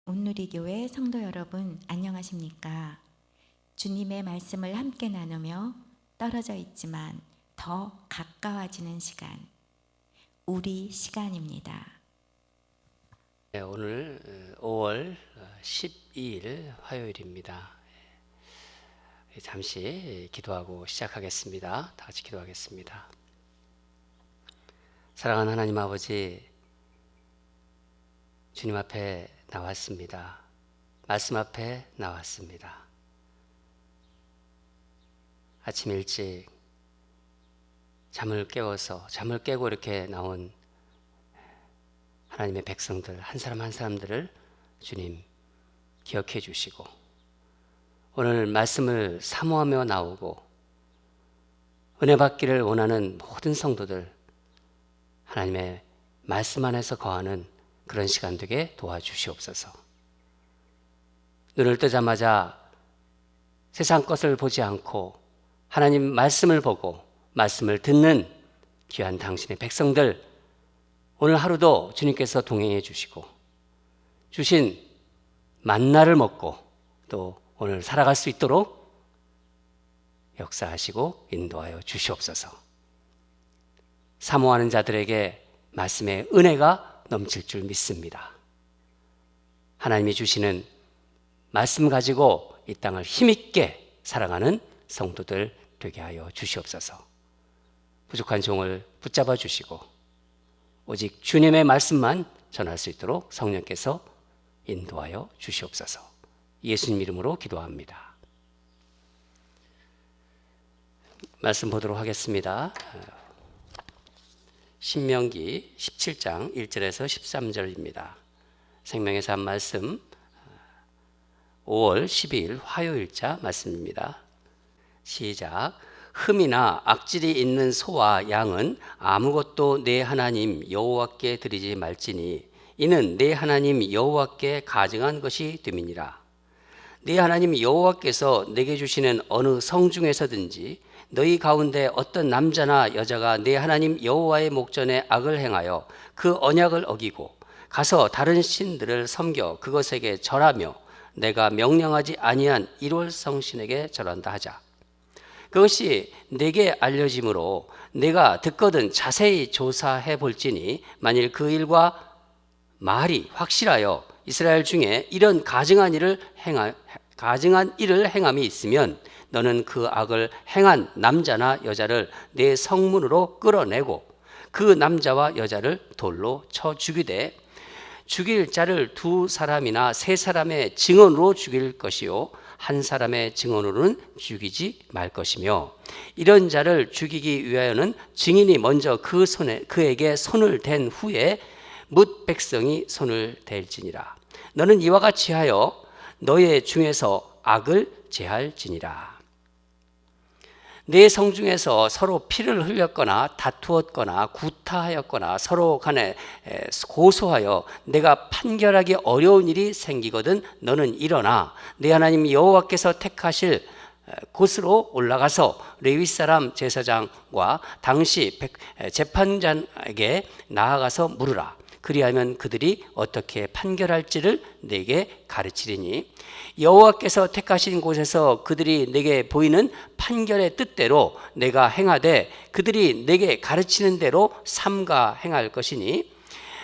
온누리교회 성도 여러분, 안녕하십니까? 주님의 말씀을 함께 나누며 떨어져 있지만 더 가까워지는 시간, 우리 시간입니다. 네, 오늘 5월 12일 화요일입니다. 잠시 기도하고 시작하겠습니다. 다 같이 기도하겠습니다. 사랑하는 하나님 아버지, 주님 앞에 나왔습니다. 말씀 앞에 나왔습니다. 아침 일찍 잠을 깨고 이렇게 나온 하나님의 백성들 한 사람 한 사람들을 주님 기억해 주시고, 오늘 말씀을 사모하며 나오고 은혜 받기를 원하는 모든 성도들 하나님의 말씀 안에서 거하는 그런 시간 되게 도와주시옵소서. 눈을 뜨자마자 세상 것을 보지 않고 하나님 말씀을 보고 말씀을 듣는 귀한 당신의 백성들, 오늘 하루도 주님께서 동행해 주시고 주신 만나를 먹고 또 오늘 살아갈 수 있도록 역사하시고 인도하여 주시옵소서. 사모하는 자들에게 말씀의 은혜가 넘칠 줄 믿습니다. 하나님이 주시는 말씀 가지고 이 땅을 힘있게 살아가는 성도들 되게 하여 주시옵소서. 부족한 종을 붙잡아 주시고 오직 주님의 말씀만 전할 수 있도록 성령께서 인도하여 주시옵소서. 예수님 이름으로 기도합니다. 말씀 보도록 하겠습니다. 신명기 17장 1절에서 13절입니다. 생명의 산 말씀 5월 12일 화요일자 말씀입니다. 시작. 흠이나 악질이 있는 소와 양은 아무것도 내 하나님 여호와께 드리지 말지니 이는 내 하나님 여호와께 가증한 것이 됨이니라. 네 하나님 여호와께서 내게 주시는 어느 성 중에서든지 너희 가운데 어떤 남자나 여자가 네 하나님 여호와의 목전에 악을 행하여 그 언약을 어기고 가서 다른 신들을 섬겨 그것에게 절하며 내가 명령하지 아니한 일월 성신에게 절한다 하자. 그것이 내게 알려짐으로 내가 듣거든 자세히 조사해 볼지니 만일 그 일과 말이 확실하여 이스라엘 중에 이런 가증한 일을 행함이 있으면 너는 그 악을 행한 남자나 여자를 내 성문으로 끌어내고 그 남자와 여자를 돌로 쳐 죽이되 죽일 자를 2사람이나 3사람의 증언으로 죽일 것이요 한 사람의 증언으로는 죽이지 말 것이며 이런 자를 죽이기 위하여는 증인이 먼저 그에게 손을 댄 후에 뭇 백성이 손을 댈지니라. 너는 이와 같이 하여 너의 중에서 악을 제할지니라. 내 성 중에서 서로 피를 흘렸거나 다투었거나 구타하였거나 서로 간에 고소하여 내가 판결하기 어려운 일이 생기거든 너는 일어나 내 하나님 여호와께서 택하실 곳으로 올라가서 레위 사람 제사장과 당시 재판장에게 나아가서 물으라. 그리하면 그들이 어떻게 판결할지를 내게 가르치리니 여호와께서 택하신 곳에서 그들이 내게 보이는 판결의 뜻대로 내가 행하되 그들이 내게 가르치는 대로 삼가 행할 것이니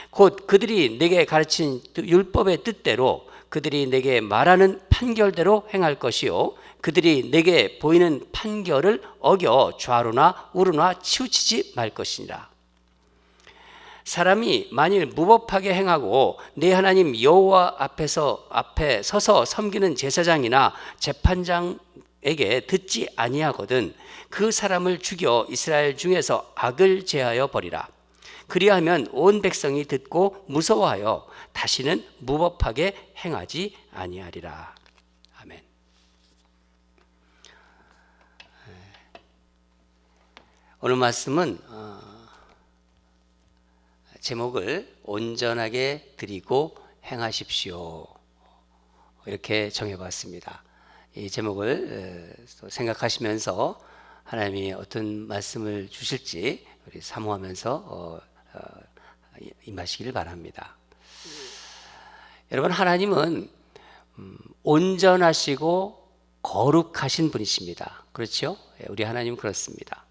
곧 그들이 내게 가르친 율법의 뜻대로 그들이 내게 말하는 판결대로 행할 것이요 그들이 내게 보이는 판결을 어겨 좌로나 우로나 치우치지 말 것이니라. 사람이 만일 무법하게 행하고 내 하나님 여호와 앞에 서서 섬기는 제사장이나 재판장에게 듣지 아니하거든 그 사람을 죽여 이스라엘 중에서 악을 제하여 버리라. 그리하면 온 백성이 듣고 무서워하여 다시는 무법하게 행하지 아니하리라. 아멘. 오늘 말씀은 제목을 온전하게 드리고 행하십시오 이렇게 정해봤습니다. 이 제목을 생각하시면서 하나님이 어떤 말씀을 주실지 우리 사모하면서 임하시기를 바랍니다. 여러분, 하나님은 온전하시고 거룩하신 분이십니다. 그렇죠? 우리 하나님은 그렇습니다.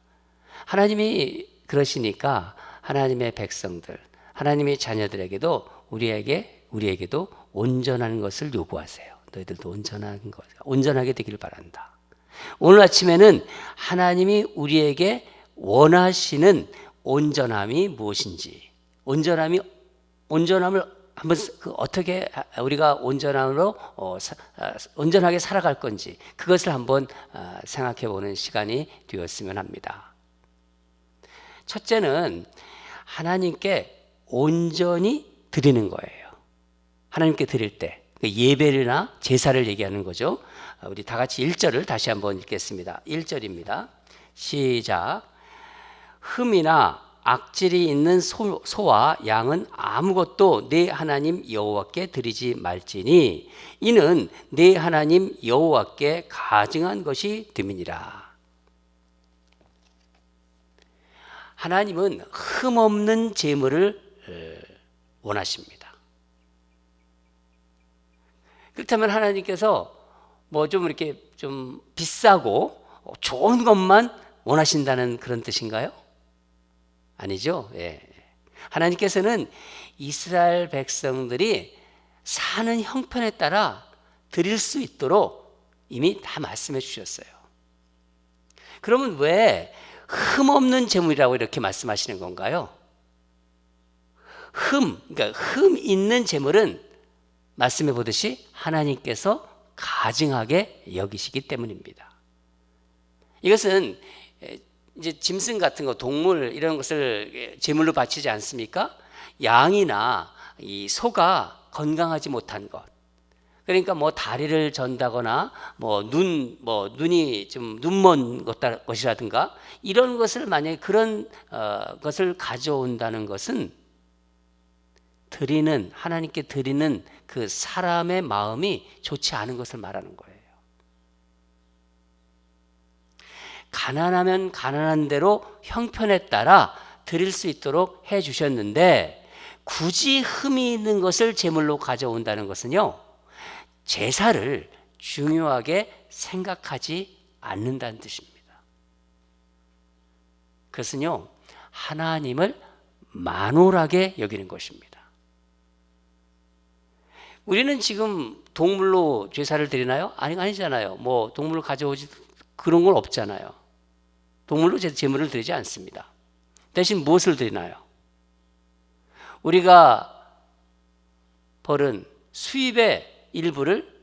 하나님이 그러시니까 하나님의 백성들, 하나님의 자녀들에게도 우리에게도 온전한 것을 요구하세요. 너희들도 온전하게 되기를 바란다. 오늘 아침에는 하나님이 우리에게 원하시는 온전함이 무엇인지, 온전함을 한번 어떻게 우리가 온전하게 살아갈 건지 그것을 한번 생각해 보는 시간이 되었으면 합니다. 첫째는 하나님께 온전히 드리는 거예요. 하나님께 드릴 때 예배나 제사를 얘기하는 거죠. 우리 다 같이 1절을 다시 한번 읽겠습니다. 1절입니다. 시작. 흠이나 악질이 있는 소와 양은 아무것도 내 하나님 여호와께 드리지 말지니 이는 내 하나님 여호와께 가증한 것이 됨이니라. 하나님은 흠없는 제물을 원하십니다. 그렇다면 하나님께서 뭐 좀 이렇게 좀 비싸고 좋은 것만 원하신다는 그런 뜻인가요? 아니죠. 예. 하나님께서는 이스라엘 백성들이 사는 형편에 따라 드릴 수 있도록 이미 다 말씀해 주셨어요. 그러면 왜 흠없는 제물이라고 이렇게 말씀하시는 건가요? 그러니까 흠 있는 제물은 말씀해 보듯이 하나님께서 가증하게 여기시기 때문입니다. 이것은 이제 짐승 같은 거, 동물 이런 것을 제물로 바치지 않습니까? 양이나 이 소가 건강하지 못한 것, 그러니까 뭐 다리를 전다거나 눈이 좀 눈먼 것이라든가 이런 것을 만약에 그런 것을 가져온다는 것은 하나님께 드리는 그 사람의 마음이 좋지 않은 것을 말하는 거예요. 가난하면 가난한 대로 형편에 따라 드릴 수 있도록 해 주셨는데 굳이 흠이 있는 것을 제물로 가져온다는 것은요, 제사를 중요하게 생각하지 않는다는 뜻입니다. 그것은요, 하나님을 만홀하게 여기는 것입니다. 우리는 지금 동물로 제사를 드리나요? 아니잖아요. 뭐 동물을 가져오지 그런 건 없잖아요. 동물로 제물을 드리지 않습니다. 대신 무엇을 드리나요? 우리가 벌은 수입의 일부를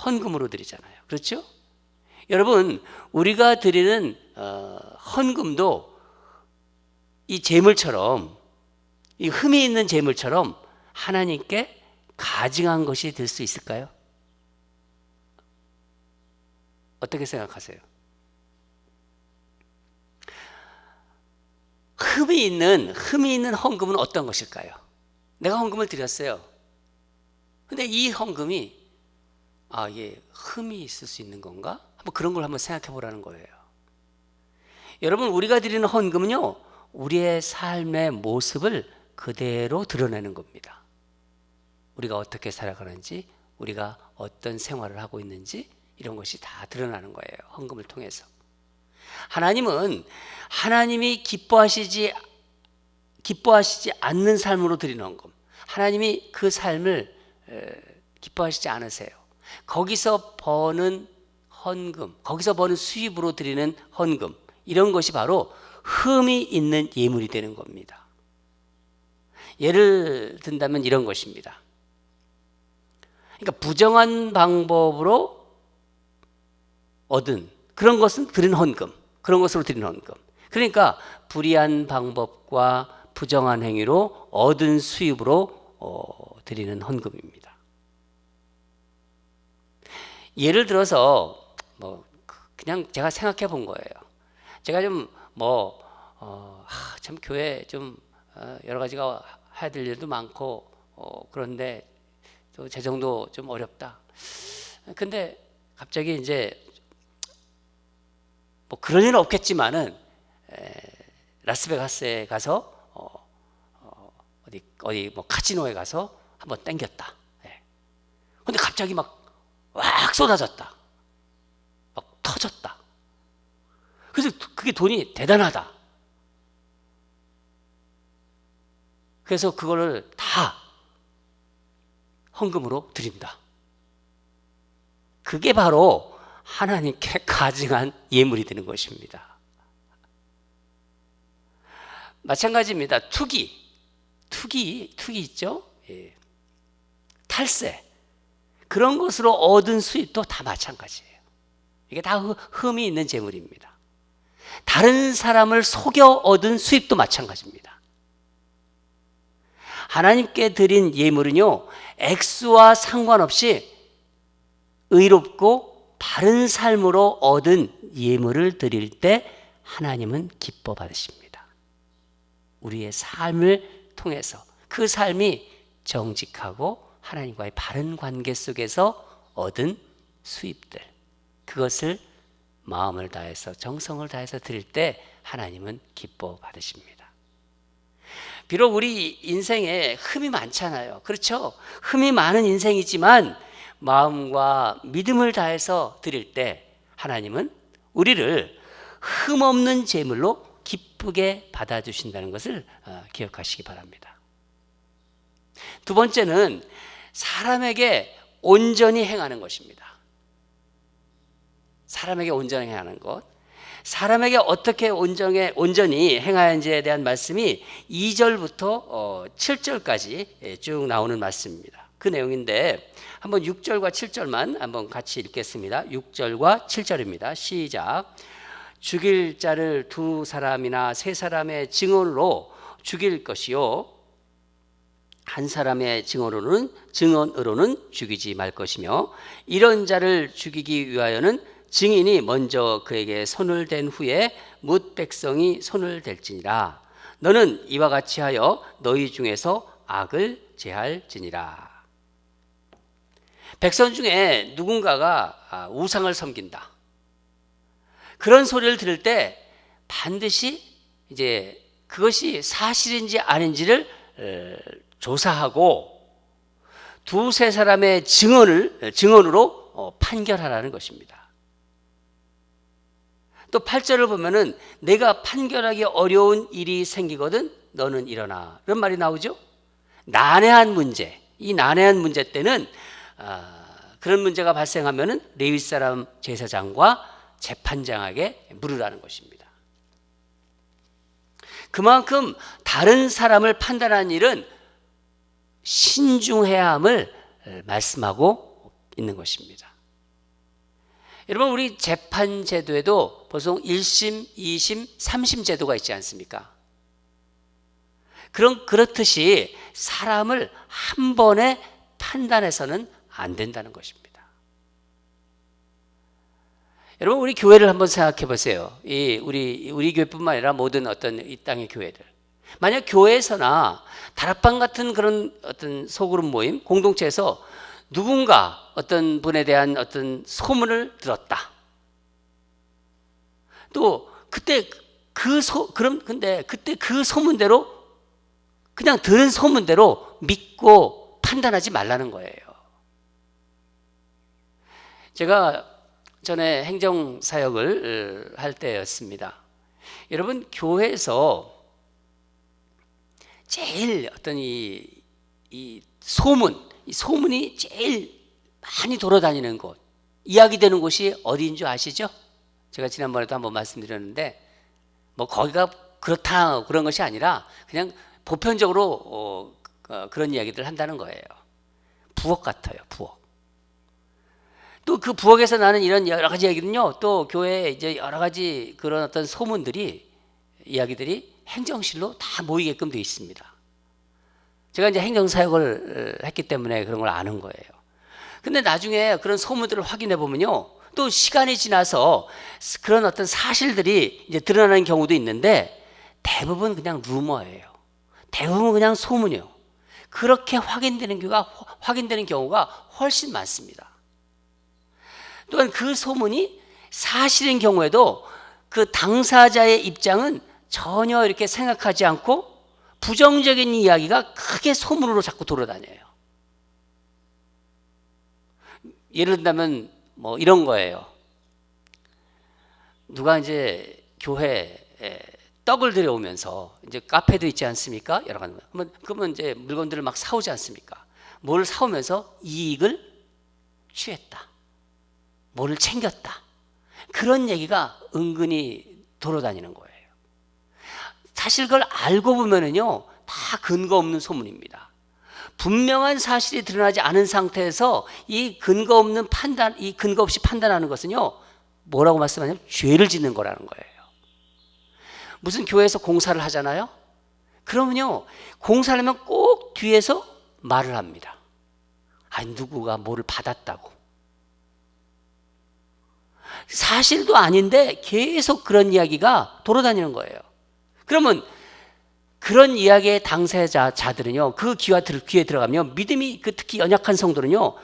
헌금으로 드리잖아요. 그렇죠? 여러분, 우리가 드리는 헌금도 이 제물처럼, 이 흠이 있는 제물처럼 하나님께 가증한 것이 될 수 있을까요? 어떻게 생각하세요? 흠이 있는 헌금은 어떤 것일까요? 내가 헌금을 드렸어요. 근데 이 헌금이 흠이 있을 수 있는 건가? 그런 걸 한번 생각해 보라는 거예요. 여러분, 우리가 드리는 헌금은요, 우리의 삶의 모습을 그대로 드러내는 겁니다. 우리가 어떻게 살아가는지, 우리가 어떤 생활을 하고 있는지 이런 것이 다 드러나는 거예요. 헌금을 통해서. 하나님은 하나님이 기뻐하시지 않는 삶으로 드리는 헌금, 하나님이 그 삶을 기뻐하시지 않으세요. 거기서 버는 헌금, 거기서 버는 수입으로 드리는 헌금, 이런 것이 바로 흠이 있는 예물이 되는 겁니다. 예를 든다면 이런 것입니다. 그러니까 부정한 방법으로 얻은 그런 것은 드린 헌금, 그런 것으로 드린 헌금. 그러니까 불의한 방법과 부정한 행위로 얻은 수입으로 드리는 헌금입니다. 예를 들어서 그냥 제가 생각해 본 거예요. 제가 좀 참 교회 좀 여러 가지가 해야 될 일도 많고 그런데 또 재정도 좀 어렵다. 근데 갑자기 이제 그런 일은 없겠지만은 라스베가스에 가서 어디 카지노에 가서 한번 땡겼다. 근데 갑자기 막 왁 쏟아졌다. 막 터졌다. 그래서 그게 돈이 대단하다. 그래서 그거를 다 헌금으로 드린다. 그게 바로 하나님께 가증한 예물이 되는 것입니다. 마찬가지입니다. 투기 있죠? 예. 탈세. 그런 것으로 얻은 수입도 다 마찬가지예요. 이게 다 흠이 있는 재물입니다. 다른 사람을 속여 얻은 수입도 마찬가지입니다. 하나님께 드린 예물은요, 액수와 상관없이 의롭고 바른 삶으로 얻은 예물을 드릴 때 하나님은 기뻐 받으십니다. 우리의 삶을 통해서 그 삶이 정직하고 하나님과의 바른 관계 속에서 얻은 수입들, 그것을 마음을 다해서 정성을 다해서 드릴 때 하나님은 기뻐 받으십니다. 비록 우리 인생에 흠이 많잖아요. 그렇죠? 흠이 많은 인생이지만 마음과 믿음을 다해서 드릴 때 하나님은 우리를 흠없는 제물로 기쁘게 받아주신다는 것을 기억하시기 바랍니다. 두 번째는 사람에게 온전히 행하는 것입니다. 사람에게 온전히 행하는 것. 사람에게 어떻게 온전히 행하는지에 대한 말씀이 2절부터 7절까지 쭉 나오는 말씀입니다. 그 내용인데 한번 6절과 7절만 한번 같이 읽겠습니다. 6절과 7절입니다. 시작. 죽일 자를 2사람이나 3사람의 증언으로 죽일 것이요, 한 사람의 증언으로는 죽이지 말 것이며, 이런 자를 죽이기 위하여는 증인이 먼저 그에게 손을 댄 후에 뭇 백성이 손을 댈지니라. 너는 이와 같이 하여 너희 중에서 악을 제할지니라. 백성 중에 누군가가 우상을 섬긴다. 그런 소리를 들을 때 반드시 이제 그것이 사실인지 아닌지를 조사하고 2-3사람의 증언으로 판결하라는 것입니다. 또 8절을 보면은 내가 판결하기 어려운 일이 생기거든 너는 일어나, 이런 말이 나오죠. 난해한 문제, 이 난해한 문제 때는 그런 문제가 발생하면은 레위 사람 제사장과 재판장에게 물으라는 것입니다. 그만큼 다른 사람을 판단하는 일은 신중해야 함을 말씀하고 있는 것입니다. 여러분, 우리 재판 제도에도 보통 1심, 2심, 3심 제도가 있지 않습니까? 그렇듯이 사람을 한 번에 판단해서는 안 된다는 것입니다. 여러분, 우리 교회를 한번 생각해 보세요. 우리 교회뿐만 아니라 모든 이 땅의 교회들. 만약 교회에서나 다락방 같은 그런 어떤 소그룹 모임, 공동체에서 누군가 어떤 분에 대한 어떤 소문을 들었다. 또 그때 근데 그때 그 소문대로, 그냥 들은 소문대로 믿고 판단하지 말라는 거예요. 제가 전에 행정사역을 할 때였습니다. 여러분, 교회에서 제일 어떤 이 소문이 제일 많이 돌아다니는 곳, 이야기되는 곳이 어디인 줄 아시죠? 제가 지난번에도 한번 말씀드렸는데, 뭐 거기가 그렇다 그런 것이 아니라 그냥 보편적으로 그런 이야기들을 한다는 거예요. 부엌 같아요, 부엌. 또 그 부엌에서 나는 이런 여러 가지 이야기는요, 또 교회에 이제 여러 가지 그런 어떤 이야기들이 행정실로 다 모이게끔 되어 있습니다. 제가 이제 행정사역을 했기 때문에 그런 걸 아는 거예요. 근데 나중에 그런 소문들을 확인해 보면요, 또 시간이 지나서 그런 어떤 사실들이 이제 드러나는 경우도 있는데 대부분 그냥 루머예요. 대부분 그냥 소문이에요. 그렇게 확인되는 경우가 훨씬 많습니다. 또한 그 소문이 사실인 경우에도 그 당사자의 입장은 전혀 이렇게 생각하지 않고 부정적인 이야기가 크게 소문으로 자꾸 돌아다녀요. 예를 든다면 뭐 이런 거예요. 누가 이제 교회에 떡을 들여오면서 이제 카페도 있지 않습니까? 여러 가지. 그러면 이제 물건들을 막 사오지 않습니까? 뭘 사오면서 이익을 취했다. 뭐를 챙겼다. 그런 얘기가 은근히 돌아다니는 거예요. 사실 그걸 알고 보면은요, 다 근거 없는 소문입니다. 분명한 사실이 드러나지 않은 상태에서 이 근거 없는 판단, 이 근거 없이 판단하는 것은요, 뭐라고 말씀하냐면 죄를 짓는 거라는 거예요. 무슨 교회에서 공사를 하잖아요? 그러면요, 공사를 하면 꼭 뒤에서 말을 합니다. 아니, 누구가 뭐를 받았다고. 사실도 아닌데 계속 그런 이야기가 돌아다니는 거예요. 그러면 그런 이야기의 당사자들은요, 그 귀에 들어가면 믿음이 특히 연약한 성도는요,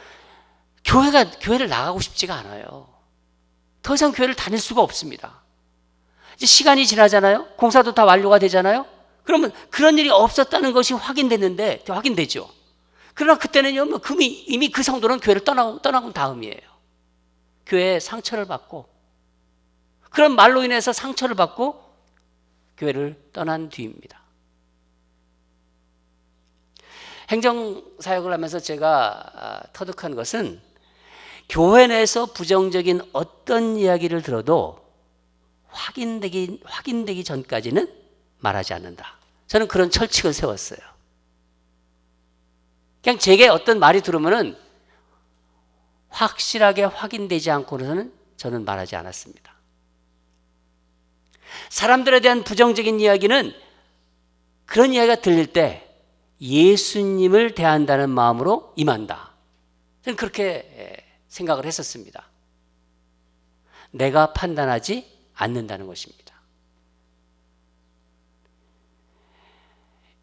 교회를 나가고 싶지가 않아요. 더 이상 교회를 다닐 수가 없습니다. 이제 시간이 지나잖아요. 공사도 다 완료가 되잖아요. 그러면 그런 일이 없었다는 것이 확인되죠. 그러나 그때는요, 이미 그 성도는 교회를 떠나고 다음이에요. 교회에 상처를 받고, 그런 말로 인해서 상처를 받고 교회를 떠난 뒤입니다. 행정사역을 하면서 제가 터득한 것은 교회 내에서 부정적인 어떤 이야기를 들어도 확인되기 전까지는 말하지 않는다. 저는 그런 철칙을 세웠어요. 그냥 제게 어떤 말이 들어오면은 확실하게 확인되지 않고는 저는 말하지 않았습니다. 사람들에 대한 부정적인 이야기는 그런 이야기가 들릴 때 예수님을 대한다는 마음으로 임한다. 저는 그렇게 생각을 했었습니다. 내가 판단하지 않는다는 것입니다.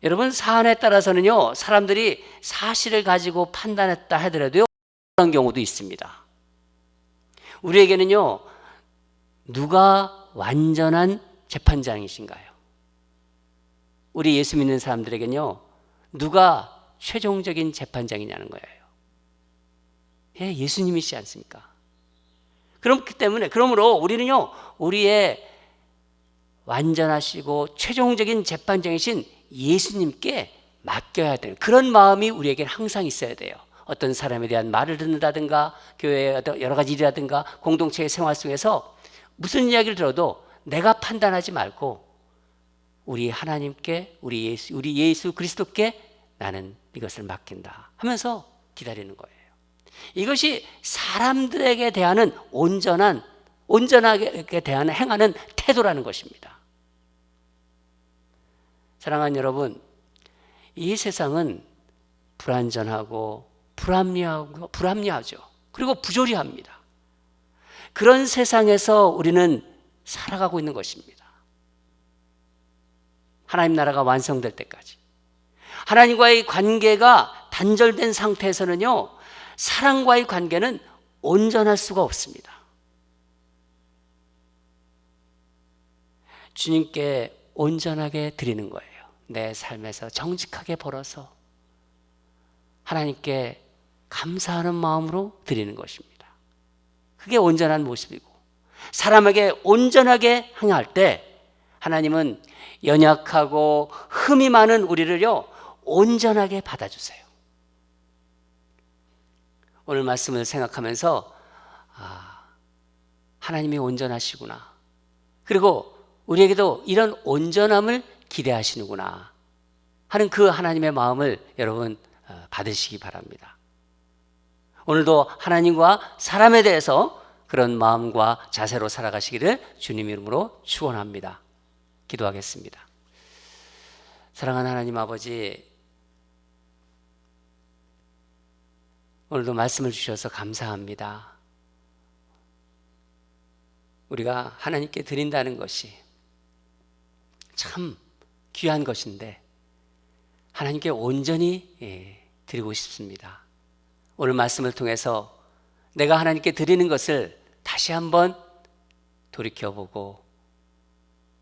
여러분, 사안에 따라서는요, 사람들이 사실을 가지고 판단했다 하더라도요, 그런 경우도 있습니다. 우리에게는요, 누가 완전한 재판장이신가요? 우리 예수 믿는 사람들에게는요, 누가 최종적인 재판장이냐는 거예요. 예수님이시지 않습니까? 그렇기 때문에, 그러므로 우리는요, 우리의 완전하시고 최종적인 재판장이신 예수님께 맡겨야 돼요. 그런 마음이 우리에게는 항상 있어야 돼요. 어떤 사람에 대한 말을 듣는다든가, 교회의 여러 가지 일이라든가, 공동체의 생활 속에서 무슨 이야기를 들어도 내가 판단하지 말고 우리 하나님께, 우리 예수 그리스도께 나는 이것을 맡긴다 하면서 기다리는 거예요. 이것이 사람들에게 대하는 온전하게 대하는 행하는 태도라는 것입니다. 사랑하는 여러분, 이 세상은 불완전하고 불합리하죠. 그리고 부조리합니다. 그런 세상에서 우리는 살아가고 있는 것입니다. 하나님 나라가 완성될 때까지. 하나님과의 관계가 단절된 상태에서는요, 사랑과의 관계는 온전할 수가 없습니다. 주님께 온전하게 드리는 거예요. 내 삶에서 정직하게 벌어서 하나님께 감사하는 마음으로 드리는 것입니다. 그게 온전한 모습이고, 사람에게 온전하게 행할 때 하나님은 연약하고 흠이 많은 우리를요, 온전하게 받아주세요. 오늘 말씀을 생각하면서 하나님이 온전하시구나, 그리고 우리에게도 이런 온전함을 기대하시는구나 하는 그 하나님의 마음을 여러분 받으시기 바랍니다. 오늘도 하나님과 사람에 대해서 그런 마음과 자세로 살아가시기를 주님 이름으로 축원합니다. 기도하겠습니다. 사랑하는 하나님 아버지, 오늘도 말씀을 주셔서 감사합니다. 우리가 하나님께 드린다는 것이 참 귀한 것인데 하나님께 온전히 드리고 싶습니다. 오늘 말씀을 통해서 내가 하나님께 드리는 것을 다시 한번 돌이켜보고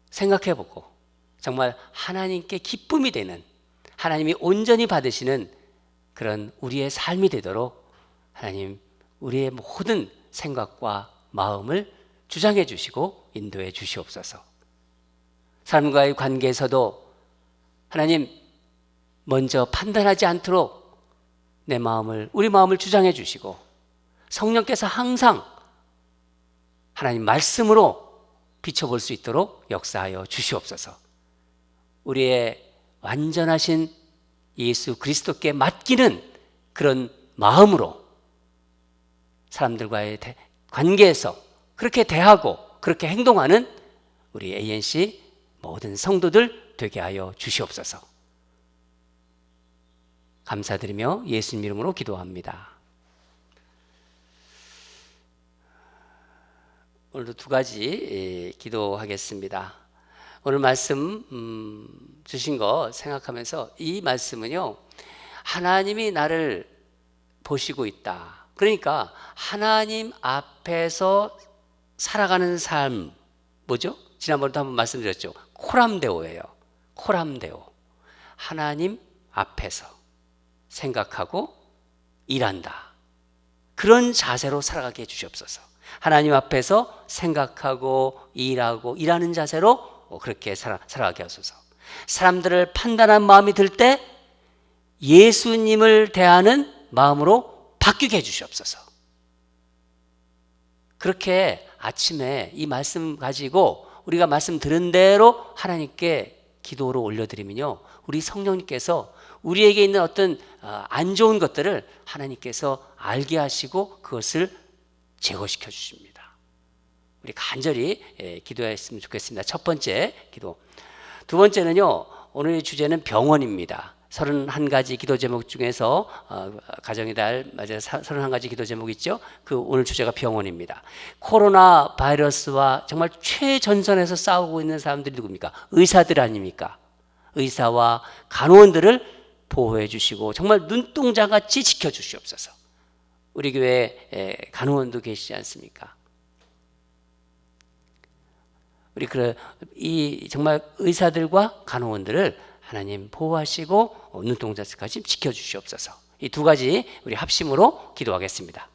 생각해보고 정말 하나님께 기쁨이 되는, 하나님이 온전히 받으시는 그런 우리의 삶이 되도록 하나님, 우리의 모든 생각과 마음을 주장해 주시고 인도해 주시옵소서. 사람과의 관계에서도 하나님 먼저 판단하지 않도록 우리 마음을 주장해 주시고 성령께서 항상 하나님 말씀으로 비춰볼 수 있도록 역사하여 주시옵소서. 우리의 완전하신 예수 그리스도께 맡기는 그런 마음으로 사람들과의 관계에서 그렇게 대하고 그렇게 행동하는 우리 ANC 모든 성도들 되게 하여 주시옵소서. 감사드리며 예수님 이름으로 기도합니다. 오늘도 두 가지 기도하겠습니다. 오늘 말씀 주신 거 생각하면서 이 말씀은요, 하나님이 나를 보시고 있다. 그러니까 하나님 앞에서 살아가는 삶, 뭐죠? 지난번에도 한번 말씀드렸죠. 코람데오예요. 코람데오. 하나님 앞에서 생각하고 일한다. 그런 자세로 살아가게 해주시옵소서. 하나님 앞에서 생각하고 일하고 일하는 자세로 그렇게 살아가게 하소서. 사람들을 판단한 마음이 들 때 예수님을 대하는 마음으로 바뀌게 해주시옵소서. 그렇게 아침에 이 말씀 가지고 우리가 말씀 들은 대로 하나님께 기도로 올려드리면요, 우리 성령님께서 우리에게 있는 어떤 안 좋은 것들을 하나님께서 알게 하시고 그것을 제거시켜 주십니다. 우리 간절히 기도했으면 좋겠습니다. 첫 번째 기도. 두 번째는요, 오늘의 주제는 병원입니다. 31가지 기도 제목 중에서 가정의 달 맞아요. 31가지 기도 제목 있죠. 그 오늘 주제가 병원입니다. 코로나 바이러스와 정말 최전선에서 싸우고 있는 사람들이 누굽니까? 의사들 아닙니까? 의사와 간호원들을 보호해 주시고 정말 눈동자같이 지켜 주시옵소서. 우리 교회에 간호원도 계시지 않습니까? 우리 이 정말 의사들과 간호원들을 하나님 보호하시고 눈동자까지 지켜주시옵소서. 이 두 가지 우리 합심으로 기도하겠습니다.